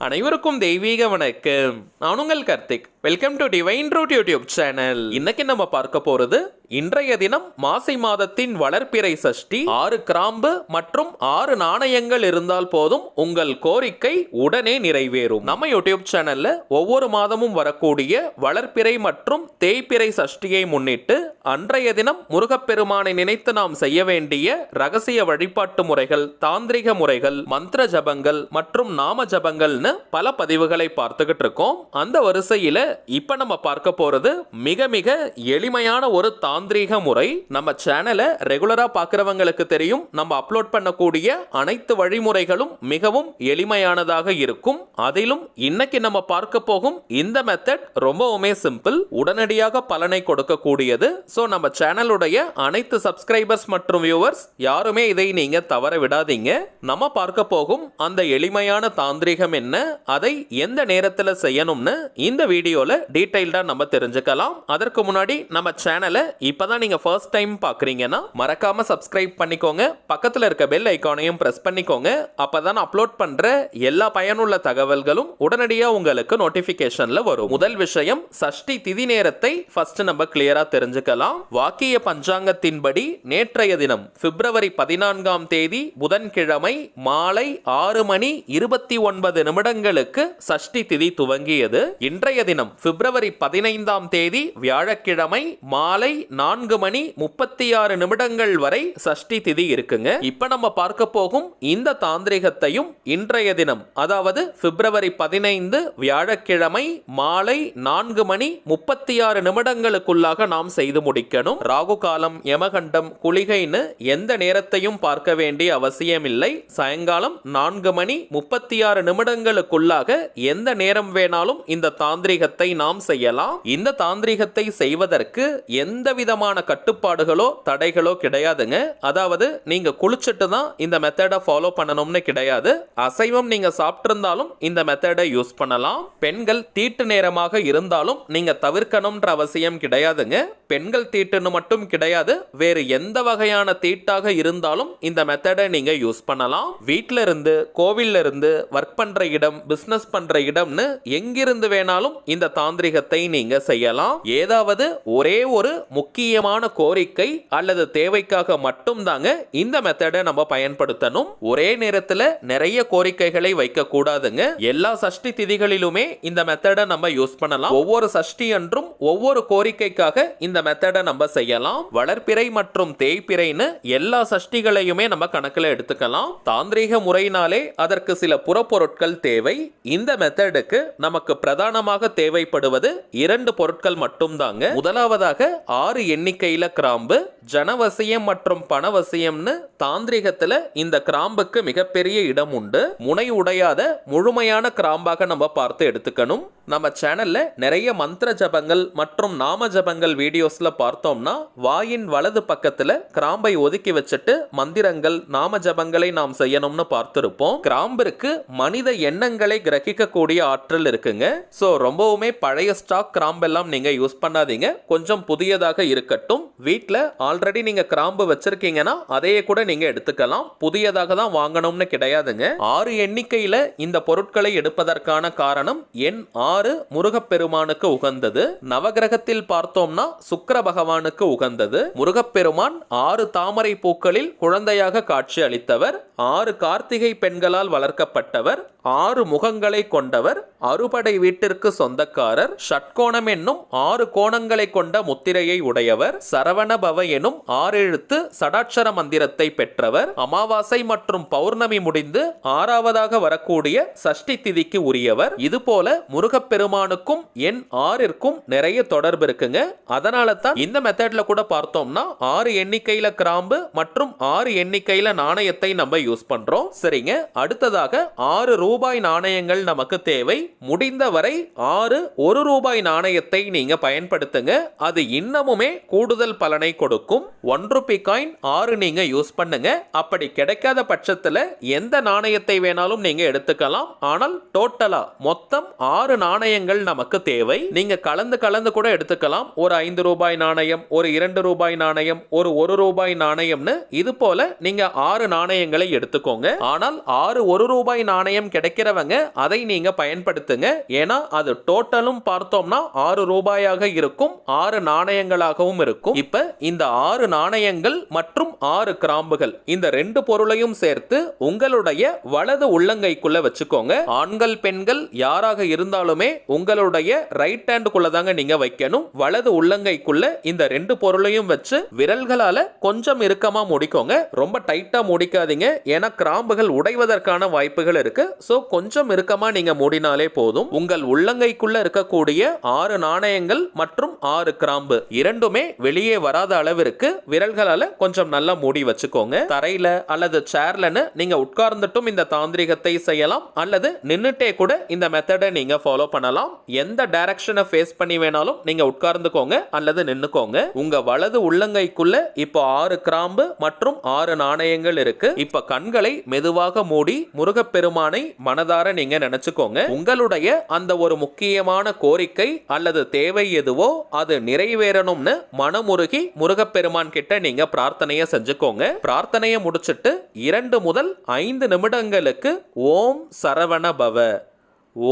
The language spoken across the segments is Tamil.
அனைவருக்கும் தெய்வீக வணக்கம். நான் உங்கள் Karthik. Welcome to divine root YouTube channel. இன்னைக்கு நம்ம பார்க்க போறது இன்றைய தினம் மாசி மாதத்தின் வளர்ப்பிறை சஷ்டி. 6 கிராம்பு மற்றும் 6 நாணயங்கள் இருந்தால் போதும் உங்கள் கோரிக்கை உடனே நிறைவேறும். நம்ம யூடியூப் சேனல்ல ஒவ்வொரு மாதமும் வரக்கூடிய வளர்ப்பிறை மற்றும் தேய்பிறை சஷ்டியை முன்னிட்டு அன்றைய தினம் முருகப்பெருமானை நினைத்து நாம் செய்ய வேண்டிய ரகசிய வழிபாட்டு முறைகள், தாந்திரிக முறைகள், மந்திர ஜபங்கள் மற்றும் நாம ஜபங்கள்னு பல பதிவுகளை பார்த்துக்கிட்டு இருக்கோம். அந்த வரிசையில இப்ப நம்ம பார்க்க போறது மிக மிக எளிமையான ஒரு தாந்திரீக முறை. நம்ம சேனலை ரெகுலரா பார்க்கிறவங்களுக்கு தெரியும், நம்ம அப்லோட் பண்ணக்கூடிய அனைத்து வழிமுறைகளும் மிகவும் எளிமையானதாக இருக்கும். அதிலும் இன்னைக்கு நம்ம பார்க்க போகும் இந்த மெத்தட் ரொம்பவுமே சிம்பிள், உடனடியாக பலனை கொடுக்கக்கூடியது. ஸோ நம்ம சேனலுடைய அனைத்து சப்ஸ்கிரைபர்ஸ் மற்றும் வியூவர்ஸ் யாருமே இதை நீங்க தவற விடாதீங்க. நம்ம பார்க்க போகும் அந்த எளிமையான தாந்திரிகம் என்ன, அதை எந்த நேரத்தில் செய்யணும்னு இந்த வீடியோல டீடைல்டா நம்ம தெரிஞ்சுக்கலாம். அதற்கு முன்னாடி நம்ம சேனலை இப்பதான் நீங்க ஃபர்ஸ்ட் டைம் பார்க்கறீங்கன்னா மறக்காம சப்ஸ்கிரைப் பண்ணிக்கோங்க. பக்கத்துல இருக்க பெல் ஐகானையும் பிரஸ் பண்ணிக்கோங்க. அப்பதான் அப்லோட் பண்ற எல்லா பயனுள்ள தகவல்களும் உடனடியா உங்களுக்கு நோட்டிபிகேஷன்ல வரும். முதல் விஷயம், சஷ்டி திதி நேரத்தை ஃபர்ஸ்ட் நம்ம கிளியரா தெரிஞ்சுக்கலாம். வாக்கிய பஞ்சாங்கத்தின்படி நேற்றைய தினம் பிப்ரவரி 14ஆம் தேதி புதன்கிழமை மாலை 6 மணி 29 நிமிடங்களுக்கு சஷ்டி திதி துவங்கியது. இன்றைய தினம் பிப்ரவரி 15ஆம் தேதி வியாழக்கிழமை மாலை 4 மணி 36 நிமிடங்கள் வரை சஷ்டி திதி இருக்குங்க. இப்ப நம்ம பார்க்க போகும் இந்த தாந்திரிகத்தையும் இன்றைய தினம், அதாவது பிப்ரவரி 15 வியாழக்கிழமை மாலை 4 மணி 36 நிமிடங்களுக்குள்ளாக நாம் செய்து முடிக்கணும். ராகு காலம், யமகண்டம், குளிகைன்னு எந்த நேரத்தையும் பார்க்க வேண்டிய அவசியம் இல்லை. சாயங்காலம் 4 மணி 36 நிமிடங்களுக்குள்ளாக எந்த நேரம் வேணாலும் இந்த தாந்திரிகத்தை நாம் செய்யலாம். இந்த தாந்திரிகத்தை செய்வதற்கு எந்த விதமான கட்டுப்பாடுகளோ தடைகளோ கிடையாதுங்க. அதாவது நீங்க குளிச்சுட்டு தான் இந்த மெத்தடை ஃபாலோ பண்ணணும்னு கிடையாது. அசைவம் நீங்க சாப்பிட்டிருந்தாலும் இந்த மெத்தடை யூஸ் பண்ணலாம். பெண்கள் தீட்டு நேரமாக இருந்தாலும் நீங்க தவிர்க்கணும்ன்ற அவசியம் கிடையாதுங்க. பெண்கள் தீட்டுன்னு மட்டும் கிடையாது, வேறு எந்த வகையான தீட்டாக இருந்தாலும் இந்த மெத்தடை நீங்க யூஸ் பண்ணலாம். வீட்டில இருந்து, கோவில்ல இருந்து, ஒர்க் பண்ற இடம், பிசினஸ் பண்ற இடம்னு எங்கிருந்து வேணாலும் இந்த தாந்திரிகத்தை நீங்க செய்யலாம். ஏதாவது ஒரே ஒரு முக்கியமான கோரிக்கை அல்லது தேவைக்காக மட்டும் தாங்க இந்த மெத்தடை நம்ம பயன்படுத்தணும். ஒரே நேரத்தில் நிறைய கோரிக்கைகளை வைக்க கூடாதுங்க. எல்லா சஷ்டி திதிகளிலுமே இந்த மெத்தடை நம்ம யூஸ் பண்ணலாம். ஒவ்வொரு சஷ்டி அன்றும் ஒவ்வொரு கோரிக்கைக்காக இந்த மெத்தடை நம்ம செய்யலாம். வளர்ப்பிறை மற்றும் தேய்பிறைன்னு எல்லா சஷ்டிகளையுமே நம்ம கணக்கில் எடுத்துக்கலாம். தாந்திரிக முறையினாலே அதற்கு சில புறப்பொருட்கள் தேவை. இந்த மெத்தடுக்கு நமக்கு பிரதானமாக தேவைப்படுவது 2 பொருட்கள் மட்டும் தாங்க. முதலாவதாக 6 எண்ணிக்கையில கிராம்பு. ஜனவசியம் மற்றும் பணவசியம்னு தாந்திரிகத்துல இந்த கிராம்புக்கு மிகப்பெரிய இடம் உண்டு. முனை உடையாத முழுமையான கிராம்பாக நம்ம பார்த்து எடுத்துக்கணும். நம்ம சேனல்ல நிறைய மந்திர ஜபங்கள் மற்றும் நாம ஜபங்கள் வீடியோஸ்ல பார்த்தோம்னா வாயின் வலது பக்கத்துல கிராம்பை ஒதுக்கி வச்சுட்டு மந்திரங்கள், நாம ஜபங்களை நாம் செய்யணும்னு பார்த்திருப்போம். கிராம்பிற்கு மனித எண்ணங்களை கிரகிக்கக்கூடிய ஆற்றல் இருக்குங்க. சோ ரொம்பவுமே பழைய ஸ்டாக் கிராம்பெல்லாம் நீங்க யூஸ் பண்ணாதீங்க. கொஞ்சம் புதியதாக இருக்கட்டும். வீட்டில் ஆல்ரெடி நீங்க கிராம்பு வச்சிருக்கீங்கன்னா அதையே கூட நீங்க எடுத்துக்கலாம். புதியதாக தான் வாங்கணும்னு கிடையாதுங்க. 6 எண்ணிக்கையில இந்த பொருட்களை எடுப்பதற்கான காரணம் எண் 6 முருகப்பெருமானுக்கு உகந்தது. நவகிரகத்தில் பார்த்தோம்னா சுக்கிர பகவானுக்கு உகந்தது. முருகப்பெருமான் 6 தாமரை பூக்களில் குழந்தையாக காட்சி அளித்தவர். 6 கார்த்திகை பெண்களால் வளர்க்கப்பட்டவர். 6 முகங்களை கொண்டவர். அறுபடை வீட்டிற்கு சொந்தக்காரர். ஷட்கோணம் என்னும் 6 கோணங்களை கொண்ட முத்திரையை உடையவர். சரவண பவ எனும் 6 எழுத்து சடாட்சர மந்திரத்தை பெற்றவர். அமாவாசை மற்றும் பௌர்ணமி முடிந்து 6ஆவதாக வரக்கூடிய சஷ்டி திதிக்கு உரியவர். இது போல முருகப்பெருமானுக்கும் எண் 6ற்கும் நிறைய தொடர்பு இருக்குங்க. அதனால தான் இந்த மெத்தட்ல கூட பார்த்தோம்னா 6 எண்ணிக்கையில கிராம்பு மற்றும் 6 எண்ணிக்கையில நாணயத்தை நம்ம யூஸ் பண்றோம். சரிங்க, அடுத்ததாக 6 ரூபாய் நாணயங்கள் நமக்கு தேவை. முடிந்தவரை 6 1 ரூபாய் நாணயத்தை நீங்க பயன்படுத்துங்க. அது இன்னமுமே கூடுதல் பலனை கொடுக்கும். 1 ரூபாய் காயின் 6 நீங்க யூஸ் பண்ணுங்க. அப்படி கிடைக்காத பட்சத்துல எந்த நாணயத்தை வேணாலும் நீங்க எடுத்துக்கலாம். ஆனால் டோட்டலா மொத்தம் 6 நாணயம் நாணயங்கள் நமக்கு தேவை. நீங்க கலந்து கலந்து கூட எடுத்துக்கலாம். ஒரு 5 ரூபாய் நாணயம், ஒரு 2 ரூபாய் நாணயம், ஒரு 1 ரூபாய் நாணயம்னு இது போல நீங்க 6 நாணயங்களை எடுத்துக்கோங்க. ஆனால் 6 1 ரூபாய் நாணயம் கிடைக்கிறவங்க அதை நீங்க பயன்படுத்துங்க. ஏன்னா அது டோட்டலும் பார்த்தோம்னா 6 ரூபாயாக இருக்கும், 6 நாணயங்களாகவும் இருக்கும். இப்ப இந்த 6 நாணயங்கள் மற்றும் 6 கிராம்புகள் இந்த 2 பொருளையும் சேர்த்து உங்களுடைய வலது உள்ளங்கைக்குள்ள வச்சுக்கோங்க. ஆண்கள் பெண்கள் யாராக இருந்தாலுமே உங்களுடைய ரைட் ஹேண்டுக்குள்ள தாங்க நீங்க வைக்கணும். வலது உள்ளங்கைக்குள்ள இந்த 2 பொருளையும் வச்சு விரல்களால கொஞ்சம் இறுக்கமா முடிக்கோங்க. ரொம்ப டைட்டா முடிக்காதீங்க, ஏன்னா கிராம்புகள் உடைவதற்கான வாய்ப்புகள் இருக்கு. சோ கொஞ்சம் இறுக்கமா நீங்க மூடினாலே போதும். உங்கள் உள்ளங்கைக்குள்ள இருக்கக்கூடிய 6 நாணயங்கள் மற்றும் 6 கிராம்பு இரண்டுமே வெளியே வராத அளவிற்கு விரல்களால கொஞ்சம் நல்லா மூடி வச்சுக்கோங்க. தரையில அல்லது சேர்லன்னு நீங்க உட்கார்ந்துட்டும் இந்த தாந்திரிகத்தை செய்யலாம், அல்லது நின்னுட்டே கூட இந்த மெத்தடை நீங்க ஃபாலோ பண்ணலாம். எந்த டைரக்ஷனை ஃபேஸ் பண்ணி வேணாலும் நீங்க உட்கார்ந்துக்கோங்க அல்லது நின்னுக்கோங்க. உங்க வலது உள்ளங்கைக்குள்ள இப்போ 6 கிராம்பு மற்றும் 6 நாணயங்கள் இருக்கு. இப்ப கண்களை மெதுவாக மூடி முருகப்பெருமானை மனதார நீங்க நினைச்சுக்கோங்க. உங்களுடைய அந்த ஒரு முக்கியமான கோரிக்கை அல்லது தேவை எதுவோ அது நிறைவேறணும்னு மனமுருகி முருகப்பெருமான் கிட்ட நீங்க பிரார்த்தனையை செஞ்சுக்கோங்க. பிரார்த்தனையை முடிச்சிட்டு 2 முதல் 5 நிமிடங்களுக்கு ஓம் சரவண பவ,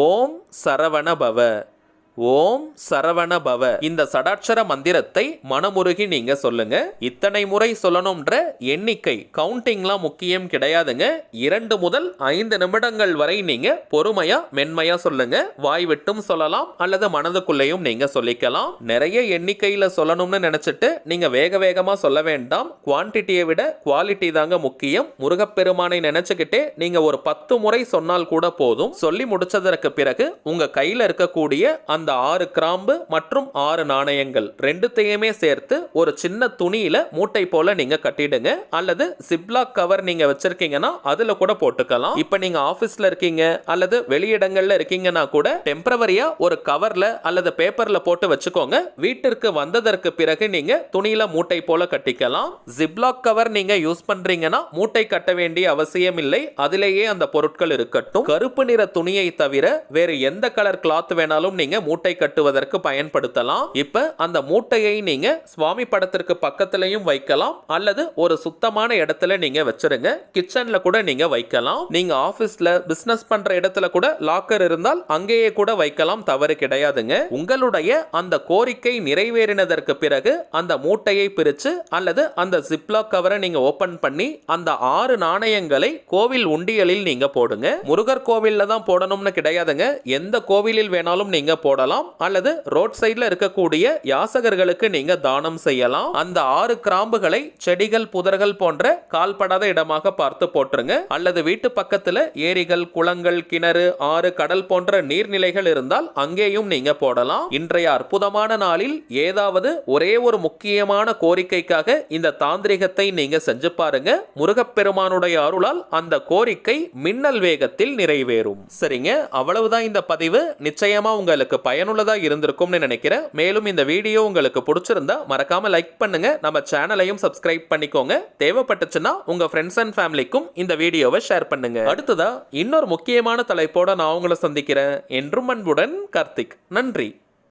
ஓம் சரவண பவ, ஓம் சரவண பவ இந்த சடாட்சர மந்திரத்தை மனமுருகி நீங்க சொல்லுங்க. இத்தனை முறை சொல்லணும்ன்ற எண்ணிக்கை கவுண்டிங்லாம் முக்கியம் கிடையாதுங்க. 2 முதல் 5 நிமிடங்கள் வரை நீங்க பொறுமையா மென்மையா சொல்லுங்க. வாய் விட்டும் சொல்லலாம் அல்லது மனதுக்குள்ளேயும் நீங்க சொல்லிக்கலாம். நிறைய எண்ணிக்கையில சொல்லணும்னு நினைச்சிட்டு நீங்க வேக வேகமா சொல்ல வேண்டாம். குவான்டிட்டியை விட குவாலிட்டி தாங்க முக்கியம். முருகப்பெருமானை நினைச்சுக்கிட்டே நீங்க ஒரு 10 முறை சொன்னால் கூட போதும். சொல்லி முடிச்சதற்கு பிறகு உங்க கையில இருக்கக்கூடிய அந்த 6 கிராம்பு மற்றும் 6 நாணயங்கள் ரெண்டுத்தையுமே சேர்த்து ஒரு சின்ன துணியில மூட்டை போல நீங்க கட்டிடுங்க. அல்லது சிப்லாக் கவர் நீங்க வச்சிருக்கீங்கன்னா அதுல கூட போட்டுக்கலாம். இப்ப நீங்க ஆபீஸ்ல இருக்கீங்க அல்லது வெளியிடங்கள்ல இருக்கீங்கன்னா கூட டெம்பரவரியா ஒரு கவர்ல அல்லது பேப்பர்ல போட்டு வச்சுக்கோங்க. வீட்டிற்கு வந்ததற்கு பிறகு நீங்க துணியில மூட்டை போல கட்டிக்கலாம். சிப்லாக் கவர் நீங்க யூஸ் பண்றீங்கன்னா மூட்டை கட்ட வேண்டிய அவசியம் இல்லை, அதிலேயே அந்த பொருட்கள் இருக்கட்டும். கருப்பு நிற துணியை தவிர வேறு எந்த கலர் கிளாத் வேணாலும் நீங்க மூட்டை கட்டுவதற்கு பயன்படுத்தலாம். இப்ப அந்த மூட்டையை நீங்க சுவாமி படத்திற்கு பக்கத்திலையும் வைக்கலாம், அல்லது ஒரு சுத்தமான இடத்துல நீங்க வச்சிருங்க. கிச்சன்ல கூட நீங்க வைக்கலாம். நீங்க ஆபீஸ்ல பிசினஸ் பண்ற இடத்துல கூட லாக்கர் இருந்தால் அங்கேயே கூட வைக்கலாம், தவறு கிடையாதுங்க. உங்களுடைய அந்த கோரிக்கை நிறைவேறினதற்கு பிறகு அந்த மூட்டையை பிரிச்சு அல்லது அந்த ஜிப்லாக் கவரை நீங்க ஓபன் பண்ணி அந்த 6 நாணயங்களை கோவில் உண்டியலில் நீங்க போடுங்க. முருகர் கோவில்ல தான் போடணும்னு கிடையாதுங்க, எந்த கோவிலில் வேணாலும் நீங்க போடலாம். அல்லது ரோட் சைடுல இருக்கக்கூடிய யாசகர்களுக்கு நீங்க தானம் செய்யலாம். அந்த 6 கிராம்புகளை செடிகள் புதர்கள் போன்ற கால்படாத இடமாக பார்த்து போட்டுருங்க. அல்லது வீட்டு பக்கத்துல ஏரிகள் குளங்கள் கிணறு ஆறு கடல் போன்ற நீர்நிலைகள் இருந்தால் அங்கேயும் நீங்க போடலாம். இன்றைய அற்புதமான நாளில் ஏதாவது ஒரே ஒரு முக்கியமான கோரிக்கைக்காக இந்த தாந்திரிகத்தை நீங்க செஞ்சு பாருங்க. முருகப்பெருமானுடைய அருளால் அந்த கோரிக்கை மின்னல் வேகத்தில் நிறைவேறும். சரிங்க, அவ்வளவுதான் இந்த பதிவு. நிச்சயமா உங்களுக்கு பயனுள்ளதா இருந்திருக்கும்னு நினைக்கிறேன். மேலும் இந்த வீடியோ உங்களுக்கு பிடிச்சிருந்தா மறக்காம லைக் பண்ணுங்க. நம்ம சேனலையும் சப்ஸ்கிரைப் பண்ணிக்கோங்க. தேவைப்பட்டுச்சுன்னா உங்க ஃப்ரெண்ட்ஸ் அண்ட் ஃபேமிலிக்கும் இந்த வீடியோவை ஷேர் பண்ணுங்க. அடுத்ததா இன்னொரு முக்கியமான தலைப்போட நான் உங்களை சந்திக்கிறேன். என்றும் அன்புடன் கார்த்திக். நன்றி.